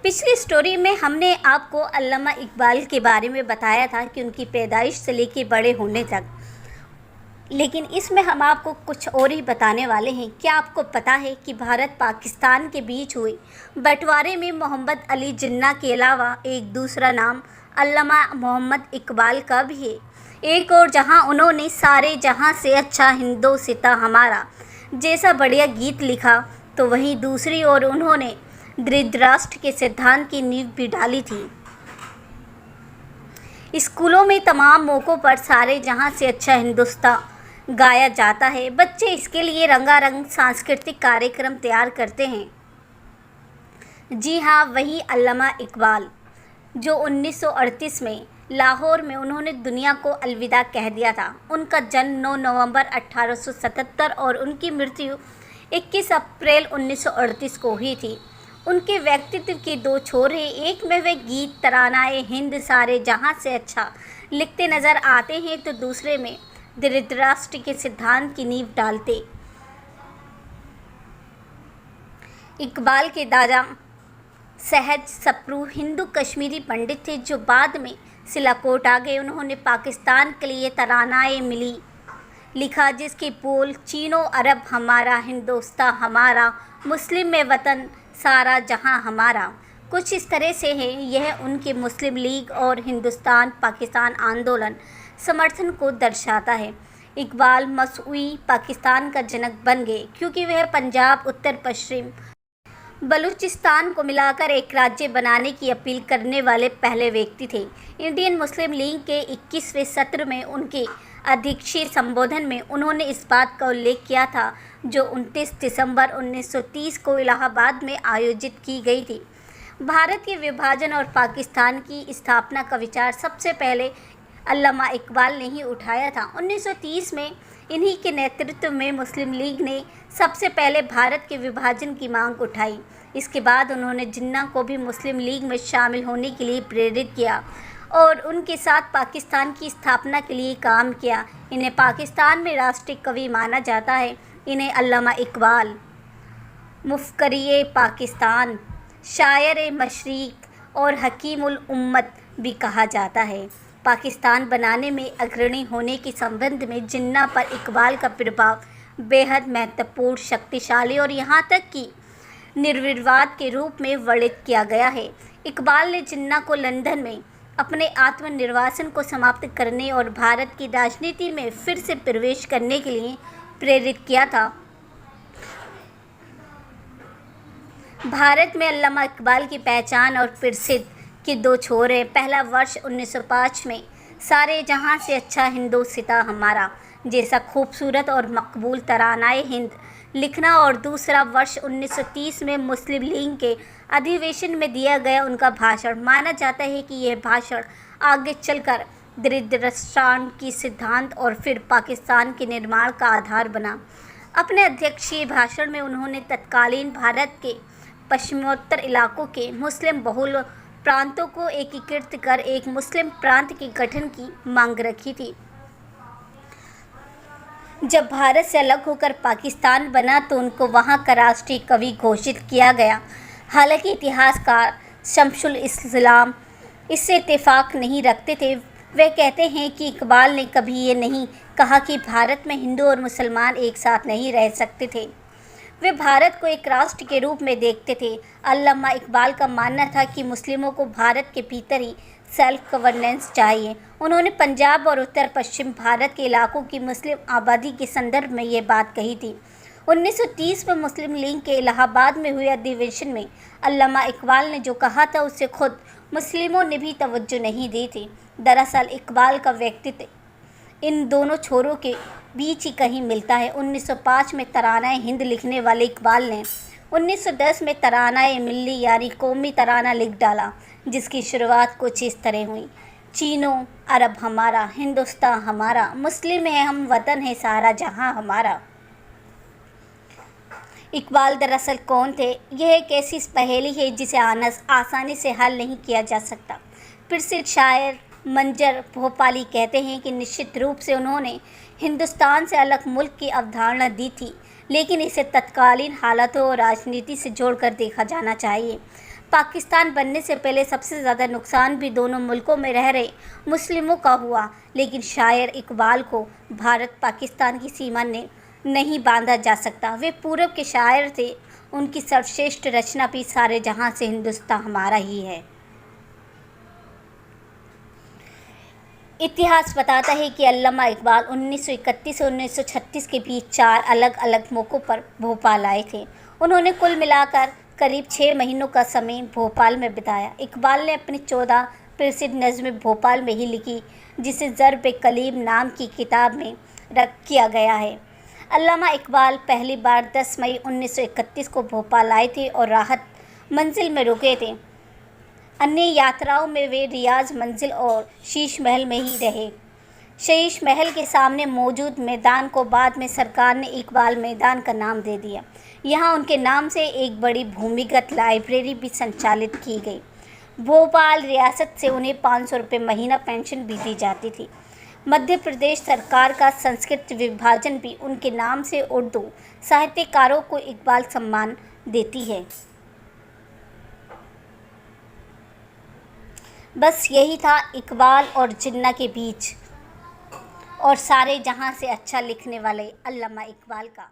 पिछली स्टोरी में हमने आपको अल्लामा इकबाल के बारे में बताया था कि उनकी पैदाइश से लेकर बड़े होने तक। लेकिन इसमें हम आपको कुछ और ही बताने वाले हैं। क्या आपको पता है कि भारत पाकिस्तान के बीच हुए बंटवारे में मोहम्मद अली जिन्ना के अलावा एक दूसरा नाम अल्लामा मोहम्मद इकबाल का भी है। एक और जहां उन्होंने सारे जहां से अच्छा हिंदोसिता हमारा जैसा बढ़िया गीत लिखा, तो वहीं दूसरी ओर उन्होंने धृतराष्ट्र के सिद्धांत की नींव भी डाली थी। स्कूलों में तमाम मौक़ों पर सारे जहां से अच्छा हिंदुस्तान गाया जाता है। बच्चे इसके लिए रंगारंग सांस्कृतिक कार्यक्रम तैयार करते हैं। जी हाँ, वही अल्लामा इकबाल जो 1938 में लाहौर में उन्होंने दुनिया को अलविदा कह दिया था। उनका जन्म 9 नवंबर 1877 और उनकी मृत्यु 21 अप्रैल 1938 को हुई थी। उनके व्यक्तित्व के दो छोर हैं। एक में वे गीत तरानाए हिंद सारे जहां से अच्छा लिखते नज़र आते हैं, तो दूसरे में धृतराष्ट्र के सिद्धांत की नींव डालते। इकबाल के दादा सहज सप्रू हिंदू कश्मीरी पंडित थे जो बाद में सिलाकोट आ गए। उन्होंने पाकिस्तान के लिए तरानाए मिली लिखा, जिसके बोल चीनो अरब हमारा, हिंदोस्तान हमारा, मुस्लिम में वतन सारा जहां हमारा, कुछ इस तरह से है। यह उनके मुस्लिम लीग और हिंदुस्तान पाकिस्तान आंदोलन समर्थन को दर्शाता है। इकबाल मसूई पाकिस्तान का जनक बन गए क्योंकि वह पंजाब, उत्तर पश्चिम बलूचिस्तान को मिलाकर एक राज्य बनाने की अपील करने वाले पहले व्यक्ति थे। इंडियन मुस्लिम लीग के 21वें सत्र में उनके अध्यक्षीय संबोधन में उन्होंने इस बात का उल्लेख किया था जो 29 दिसंबर 1930 को इलाहाबाद में आयोजित की गई थी। भारत के विभाजन और पाकिस्तान की स्थापना का विचार सबसे पहले अल्लामा इकबाल ने ही उठाया था। 1930 में इन्हीं के नेतृत्व में मुस्लिम लीग ने सबसे पहले भारत के विभाजन की मांग उठाई। इसके बाद उन्होंने जिन्ना को भी मुस्लिम लीग में शामिल होने के लिए प्रेरित किया और उनके साथ पाकिस्तान की स्थापना के लिए काम किया। इन्हें पाकिस्तान में राष्ट्रीय कवि माना जाता है। इन्हें अल्लामा इकबाल मुफक्किर पाकिस्तान, शायर मशरिक़ और हकीमुल उम्मत भी कहा जाता है। पाकिस्तान बनाने में अग्रणी होने के संबंध में जिन्ना पर इकबाल का प्रभाव बेहद महत्वपूर्ण, शक्तिशाली और यहाँ तक कि निर्विवाद के रूप में वर्णित किया गया है। इकबाल ने जिन्ना को लंदन में अपने आत्मनिर्वासन को समाप्त करने और भारत की राजनीति में फिर से प्रवेश करने के लिए प्रेरित किया था। भारत में अल्लामा इकबाल की पहचान और प्रसिद्ध के दो छोर हैं। पहला वर्ष 1905 में सारे जहां से अच्छा हिंदोसिता हमारा जैसा खूबसूरत और मकबूल तरानाए हिंद लिखना, और दूसरा वर्ष 1930 में मुस्लिम लीग के अधिवेशन में दिया गया उनका भाषण। माना जाता है कि यह भाषण आगे चलकर धृतराष्ट्र की सिद्धांत और फिर पाकिस्तान के निर्माण का आधार बना। अपने अध्यक्षीय भाषण में उन्होंने तत्कालीन भारत के पश्चिमोत्तर इलाकों के मुस्लिम बहुल प्रांतों को एकीकृत कर एक मुस्लिम प्रांत के गठन की मांग रखी थी। जब भारत से अलग होकर पाकिस्तान बना तो उनको वहाँ का राष्ट्रीय कवि घोषित किया गया। हालांकि इतिहासकार शमसुल इस्लाम इससे इत्तेफाक नहीं रखते थे। वे कहते हैं कि इकबाल ने कभी ये नहीं कहा कि भारत में हिंदू और मुसलमान एक साथ नहीं रह सकते थे। वे भारत को एक राष्ट्र के रूप में देखते थे। अल्लामा इकबाल का मानना था कि मुस्लिमों को भारत के भीतर ही सेल्फ गवर्नेंस चाहिए। उन्होंने पंजाब और उत्तर पश्चिम भारत के इलाकों की मुस्लिम आबादी के संदर्भ में ये बात कही थी। 1930 में मुस्लिम लीग के इलाहाबाद में हुए अधिवेशन में अल्लामा इकबाल ने जो कहा था उससे खुद मुस्लिमों ने भी तवज्जो नहीं दी थी। दरअसल इकबाल का व्यक्तित्व इन दोनों छोरों के बीच ही कहीं मिलता है। 1905 में तरानाए हिंद लिखने वाले इकबाल ने 1910 में तरानाए मिल्ली यानी कौमी तराना लिख डाला, जिसकी शुरुआत कुछ इस तरह हुई। चीनो अरब हमारा, हिंदुस्तान हमारा, मुस्लिम है हम, वतन है सारा जहां हमारा। इकबाल दरअसल कौन थे? यह एक ऐसी पहेली है जिसे आसानी से हल नहीं किया जा सकता। प्रसिद्ध शायर मंजर भोपाली कहते हैं कि निश्चित रूप से उन्होंने हिंदुस्तान से अलग मुल्क की अवधारणा दी थी, लेकिन इसे तत्कालीन हालातों और राजनीति से जोड़कर देखा जाना चाहिए। पाकिस्तान बनने से पहले सबसे ज़्यादा नुकसान भी दोनों मुल्कों में रह रहे मुस्लिमों का हुआ, लेकिन शायर इकबाल को भारत पाकिस्तान की सीमा ने नहीं बांधा जा सकता। वे पूरब के शायर थे। उनकी सर्वश्रेष्ठ रचना भी सारे जहां से हिंदुस्तान हमारा ही है। इतिहास बताता है कि अल्लामा इकबाल 1931 और 1936 के बीच 4 अलग अलग मौक़ों पर भोपाल आए थे। उन्होंने कुल मिलाकर करीब 6 महीनों का समय भोपाल में बिताया। इकबाल ने अपनी 14 प्रसिद्ध नज़्में भोपाल में ही लिखी, जिसे ज़र्ब-ए-कलीम नाम की किताब में रख किया गया है। अल्लामा इकबाल पहली बार 10 मई 1931 को भोपाल आए थे और राहत मंजिल में रुके थे। अन्य यात्राओं में वे रियाज मंजिल और शीश महल में ही रहे। शीश महल के सामने मौजूद मैदान को बाद में सरकार ने इकबाल मैदान का नाम दे दिया। यहाँ उनके नाम से एक बड़ी भूमिगत लाइब्रेरी भी संचालित की गई। भोपाल रियासत से उन्हें 500 रुपये महीना पेंशन भी दी जाती थी। मध्य प्रदेश सरकार का संस्कृत विभाजन भी उनके नाम से उर्दू साहित्यकारों को इकबाल सम्मान देती है। बस यही था इकबाल और जिन्ना के बीच और सारे जहां से अच्छा लिखने वाले अल्लामा इकबाल का